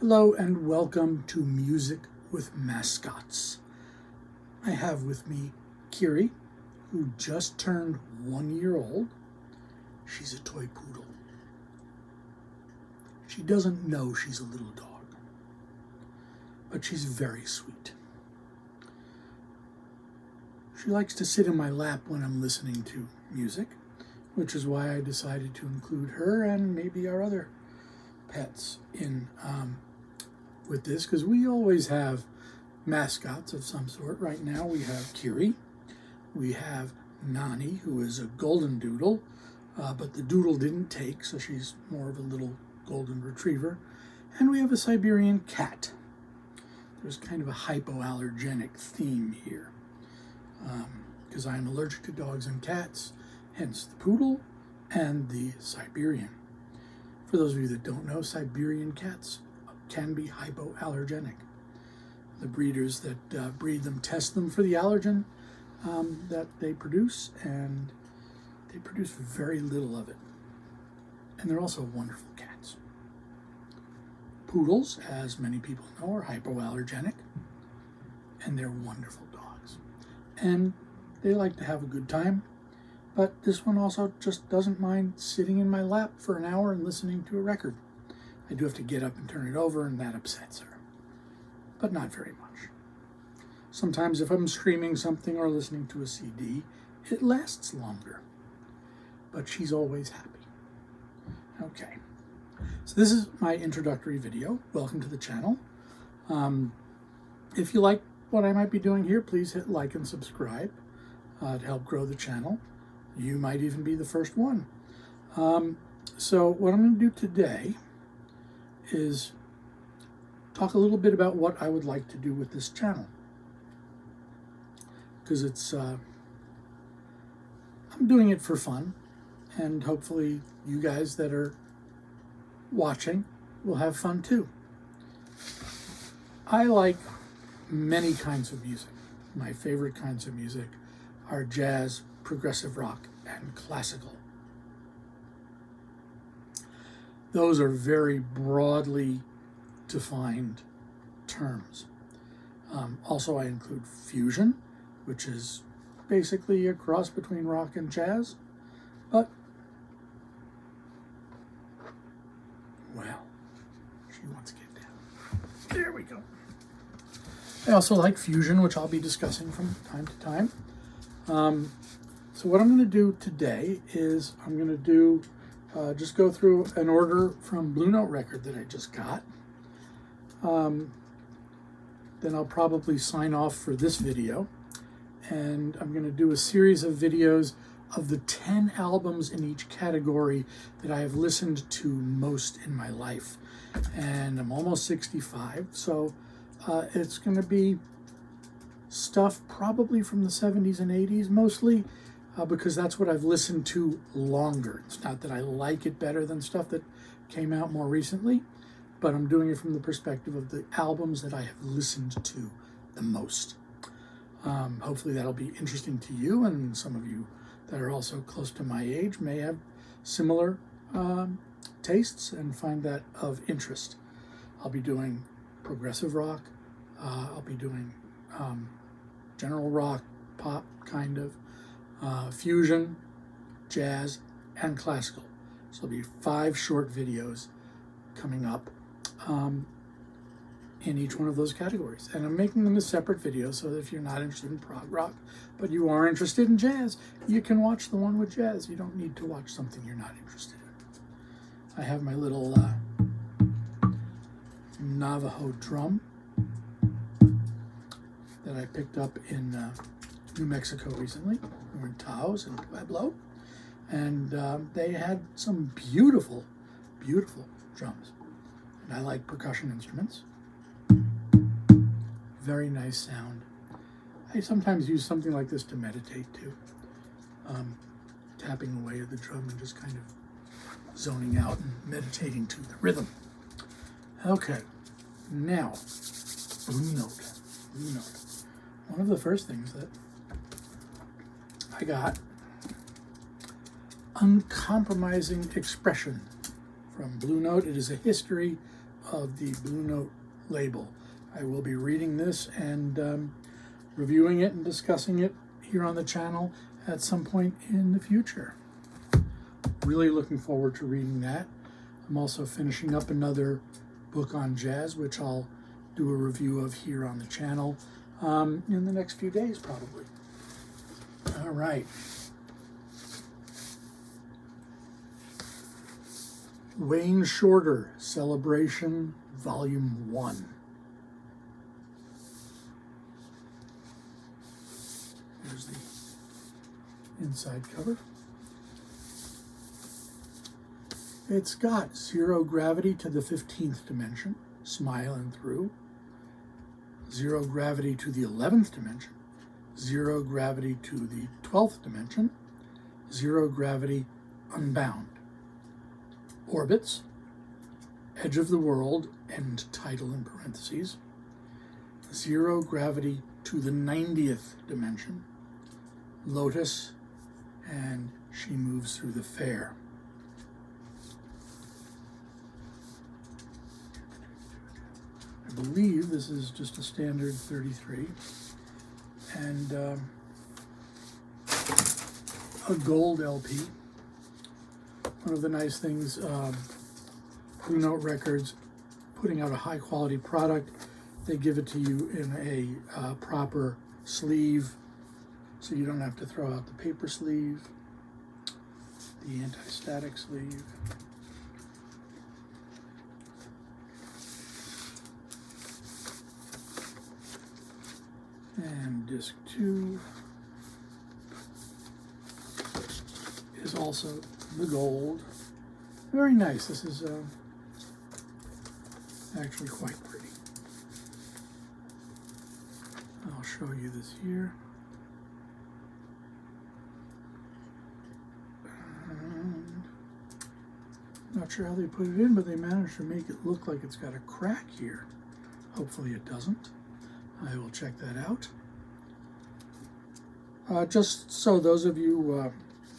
Hello and welcome to Music with Mascots. I have with me Kiri, who just turned 1 year old. She's a toy poodle. She doesn't know she's a little dog, but she's very sweet. She likes to sit in my lap when I'm listening to music, which is why I decided to include her and maybe our other pets in with this, because we always have mascots of some sort. Right now we have Kiri, we have Nani, who is a golden doodle, but the doodle didn't take, so she's more of a little golden retriever, and we have a Siberian cat. There's kind of a hypoallergenic theme here, because I'm allergic to dogs and cats, hence the poodle and the Siberian. For those of you that don't know, Siberian cats can be hypoallergenic. The breeders that breed them test them for the allergen that they produce, and they produce very little of it. And they're also wonderful cats. Poodles, as many people know, are hypoallergenic, and they're wonderful dogs. And they like to have a good time, but this one also just doesn't mind sitting in my lap for an hour and listening to a record. I do have to get up and turn it over, and that upsets her, but not very much. Sometimes if I'm streaming something or listening to a CD, it lasts longer, but she's always happy. Okay, so this is my introductory video. Welcome to the channel. If you like what I might be doing here, please hit like and subscribe to help grow the channel. You might even be the first one. So what I'm going to do today is talk a little bit about what I would like to do with this channel, because it's I'm doing it for fun, and hopefully you guys that are watching will have fun too. I like many kinds of music. My favorite kinds of music are jazz, progressive rock, and classical. Those are very broadly defined terms. Also, I include fusion, which is basically a cross between rock and jazz. But, well, she wants to get down. There we go. I also like fusion, which I'll be discussing from time to time. So what I'm going to do today is I'm going to do just go through an order from BlueNote record that I just got. Then I'll probably sign off for this video, and I'm going to do a series of videos of the 10 albums in each category that I have listened to most in my life. And I'm almost 65, so it's going to be stuff probably from the 70s and 80s mostly, because that's what I've listened to longer. It's not that I like it better than stuff that came out more recently, but I'm doing it from the perspective of the albums that I have listened to the most. Hopefully that'll be interesting to you, and some of you that are also close to my age may have similar tastes and find that of interest. I'll be doing progressive rock. I'll be doing general rock, pop kind of, fusion, jazz, and classical. So there'll be 5 short videos coming up in each one of those categories. And I'm making them as separate videos so that if you're not interested in prog rock, but you are interested in jazz, you can watch the one with jazz. You don't need to watch something you're not interested in. I have my little Navajo drum that I picked up in New Mexico recently. We were in Taos and Pueblo, and they had some beautiful, beautiful drums. And I like percussion instruments. Very nice sound. I sometimes use something like this to meditate too. Tapping away at the drum and just kind of zoning out and meditating to the rhythm. Okay, now, BlueNote. BlueNote. One of the first things that I got, uncompromising expression from BlueNote. It is a history of the BlueNote label. I will be reading this and reviewing it and discussing it here on the channel at some point in the future. Really looking forward to reading that. I'm also finishing up another book on jazz, which I'll do a review of here on the channel in the next few days, probably. All right. Wayne Shorter, Celebration, Volume 1. Here's the inside cover. It's got 0 gravity to the 15th dimension, smiling through. 0 gravity to the 11th dimension. 0 gravity to the 12th dimension. 0 gravity unbound. Orbits, edge of the world, and title in parentheses. 0 gravity to the 90th dimension. Lotus, and she moves through the fair. I believe this is just a standard 33. And a gold LP. One of the nice things, BlueNote Records, putting out a high quality product, they give it to you in a proper sleeve, so you don't have to throw out the paper sleeve, the anti-static sleeve. And disc 2 is also the gold. Very nice. This is actually quite pretty. I'll show you this here. And not sure how they put it in, but they managed to make it look like it's got a crack here. Hopefully it doesn't. I will check that out. Just so those of you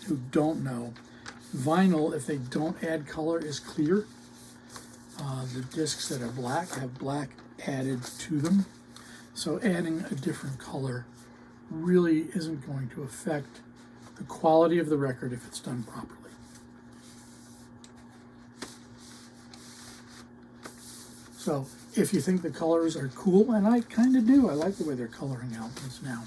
who don't know, vinyl, if they don't add color, is clear. The discs that are black have black added to them. So adding a different color really isn't going to affect the quality of the record if it's done properly. So if you think the colors are cool, and I kind of do, I like the way they're coloring out this now.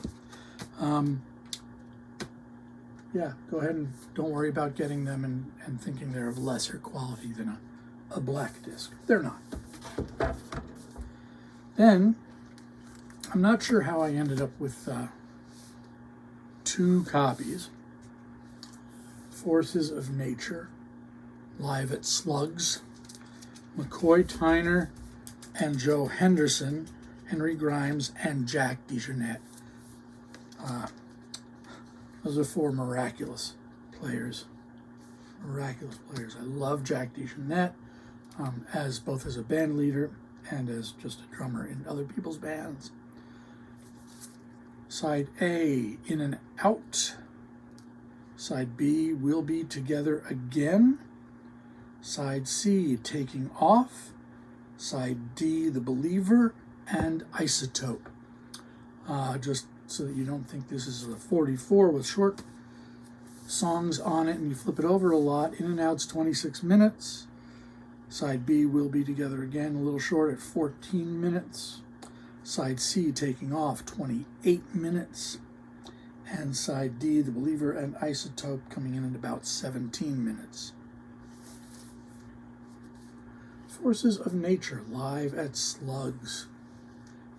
Yeah, go ahead and don't worry about getting them and thinking they're of lesser quality than a black disc. They're not. Then, I'm not sure how I ended up with 2 copies. Forces of Nature, live at Slugs. McCoy Tyner and Joe Henderson, Henry Grimes, and Jack DeJohnette. Those are 4 miraculous players. Miraculous players. I love Jack DeJohnette as both as a band leader and as just a drummer in other people's bands. Side A, In and Out. Side B, We'll Be Together Again. Side C, Taking Off. Side D, The Believer, and Isotope. Just so that you don't think this is a 44 with short songs on it and you flip it over a lot. In and Out's 26 minutes. Side B, We'll Be Together Again, a little short at 14 minutes. Side C, Taking Off, 28 minutes. And side D, The Believer and Isotope, coming in at about 17 minutes. Forces of Nature, live at Slugs.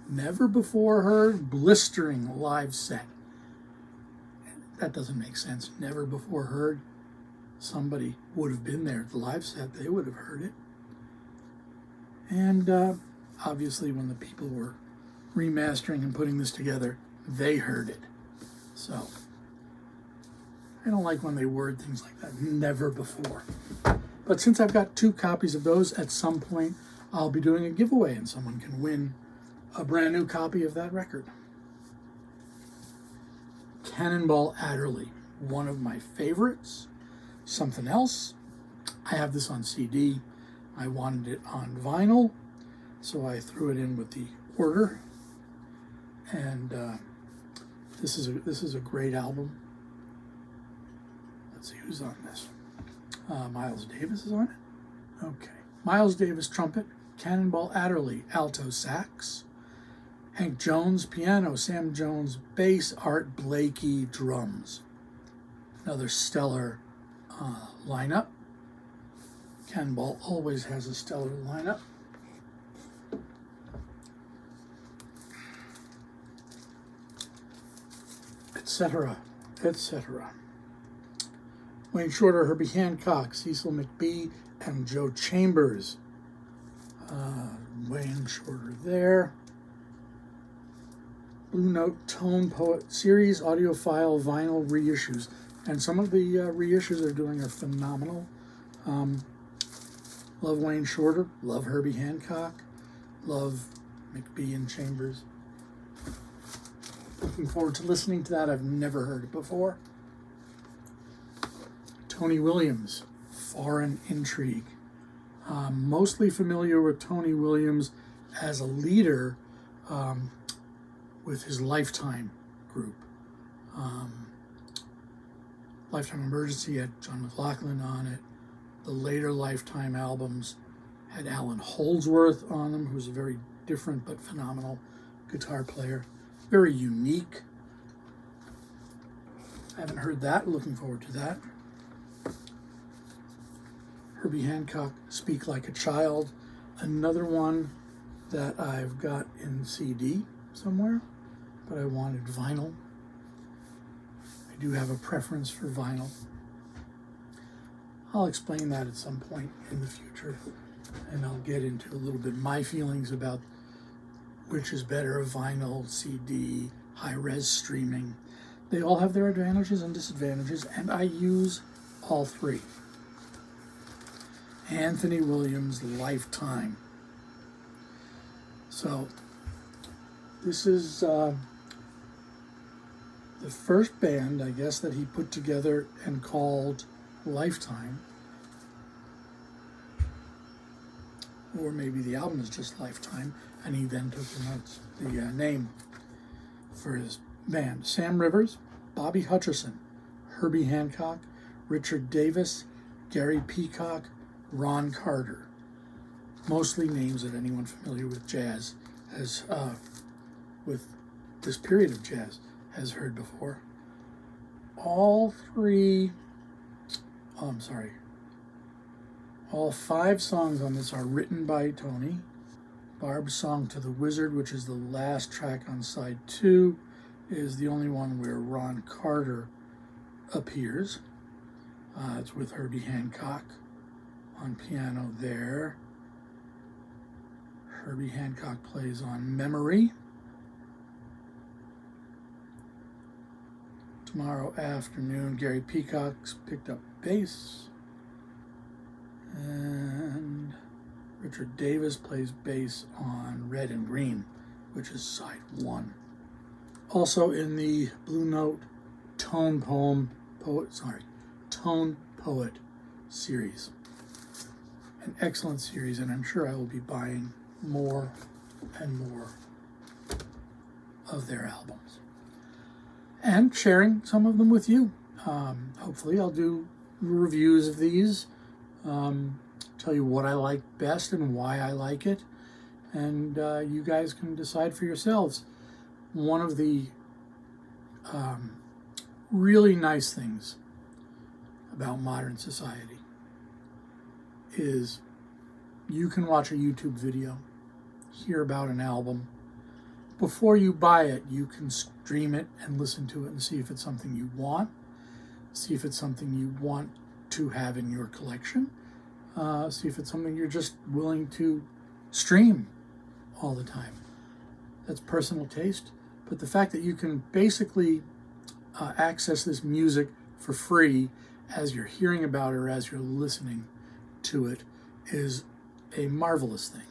Never before heard, blistering live set. That doesn't make sense. Never before heard. Somebody would have been there at the live set. They would have heard it. And obviously when the people were remastering and putting this together, they heard it. So I don't like when they word things like that. Never before. But since I've got 2 copies of those, at some point I'll be doing a giveaway and someone can win a brand new copy of that record. Cannonball Adderley, one of my favorites. Something Else. I have this on CD. I wanted it on vinyl, so I threw it in with the order. And this is a great album. Let's see who's on this. Miles Davis is on it. Okay. Miles Davis, trumpet. Cannonball Adderley, alto sax. Hank Jones, piano. Sam Jones, bass. Art Blakey, drums. Another stellar lineup. Cannonball always has a stellar lineup. Etc., etc. Wayne Shorter, Herbie Hancock, Cecil McBee, and Joe Chambers. Wayne Shorter there. BlueNote Tone Poet Series, audiophile, vinyl reissues. And some of the reissues they're doing are phenomenal. Love Wayne Shorter, love Herbie Hancock, love McBee and Chambers. Looking forward to listening to that. I've never heard it before. Tony Williams, Foreign Intrigue. Mostly familiar with Tony Williams as a leader with his Lifetime group. Lifetime Emergency had John McLaughlin on it. The later Lifetime albums had Alan Holdsworth on them, who's a very different but phenomenal guitar player. Very unique. I haven't heard that. Looking forward to that. Herbie Hancock, Speak Like a Child. Another one that I've got in CD somewhere, but I wanted vinyl. I do have a preference for vinyl. I'll explain that at some point in the future, and I'll get into a little bit my feelings about which is better, vinyl, CD, high-res streaming. They all have their advantages and disadvantages, and I use all three. Anthony Williams, Lifetime. So, this is the first band, I guess, that he put together and called Lifetime. Or maybe the album is just Lifetime, and he then took the name for his band. Sam Rivers, Bobby Hutcherson, Herbie Hancock, Richard Davis, Gary Peacock, Ron Carter. Mostly names that anyone familiar with jazz has, with this period of jazz, has heard before. All five songs on this are written by Tony. Barb's Song to the Wizard, which is the last track on side 2, is the only one where Ron Carter appears. It's with Herbie Hancock on piano there. Herbie Hancock plays on Memory. Tomorrow Afternoon, Gary Peacock's picked up bass. And Richard Davis plays bass on Red and Green, which is side 1. Also in the BlueNote Tone Poet series. An excellent series, and I'm sure I will be buying more and more of their albums and sharing some of them with you. Hopefully I'll do reviews of these, tell you what I like best and why I like it, and you guys can decide for yourselves. One of the really nice things about modern society is you can watch a YouTube video, hear about an album. Before you buy it, you can stream it and listen to it and see if it's something you want, see if it's something you want to have in your collection, see if it's something you're just willing to stream all the time. That's personal taste, but the fact that you can basically access this music for free as you're hearing about it or as you're listening to it is a marvelous thing.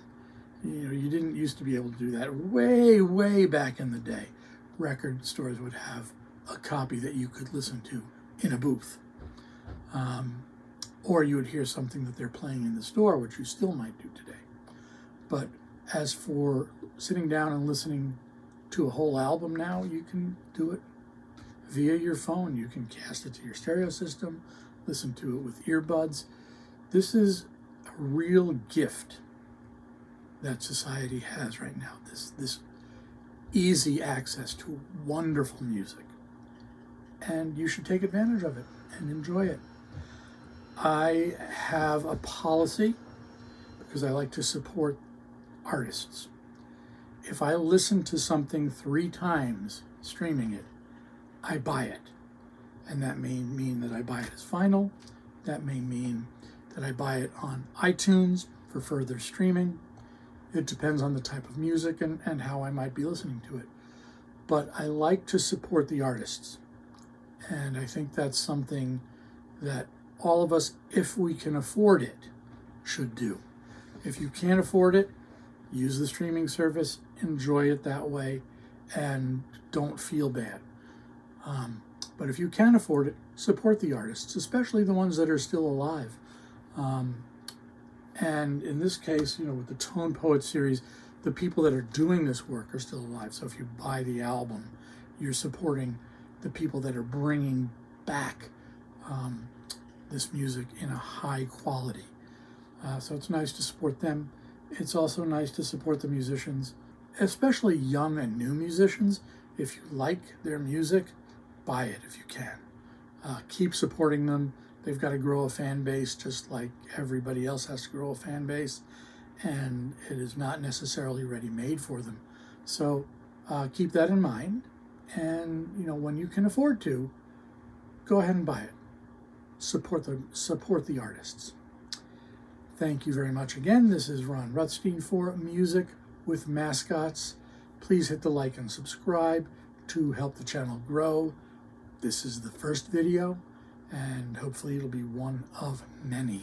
You know, you didn't used to be able to do that way back in the day. Record stores would have a copy that you could listen to in a booth. or you would hear something that they're playing in the store, which you still might do today. But as for sitting down and listening to a whole album now, you can do it via your phone. You can cast it to your stereo system, listen to it with earbuds. This is a real gift that society has right now, this easy access to wonderful music. And you should take advantage of it and enjoy it. I have a policy, because I like to support artists. If I listen to something 3 times streaming it, I buy it. And that may mean that I buy it as vinyl. That may mean that I buy it on iTunes for further streaming. It depends on the type of music and how I might be listening to it. But I like to support the artists. And I think that's something that all of us, if we can afford it, should do. If you can't afford it, use the streaming service, enjoy it that way, and don't feel bad. But if you can afford it, support the artists, especially the ones that are still alive. And in this case, with the Tone Poet series, the people that are doing this work are still alive. So if you buy the album, you're supporting the people that are bringing back this music in a high quality. So it's nice to support them. It's also nice to support the musicians, especially young and new musicians. If you like their music, buy it if you can. Keep supporting them. They've got to grow a fan base just like everybody else has to grow a fan base, and it is not necessarily ready-made for them. So keep that in mind, and when you can afford to, go ahead and buy it. Support the artists. Thank you very much again. This is Ron Ruthstein for Music with Mascots. Please hit the like and subscribe to help the channel grow. This is the first video, and hopefully it'll be one of many.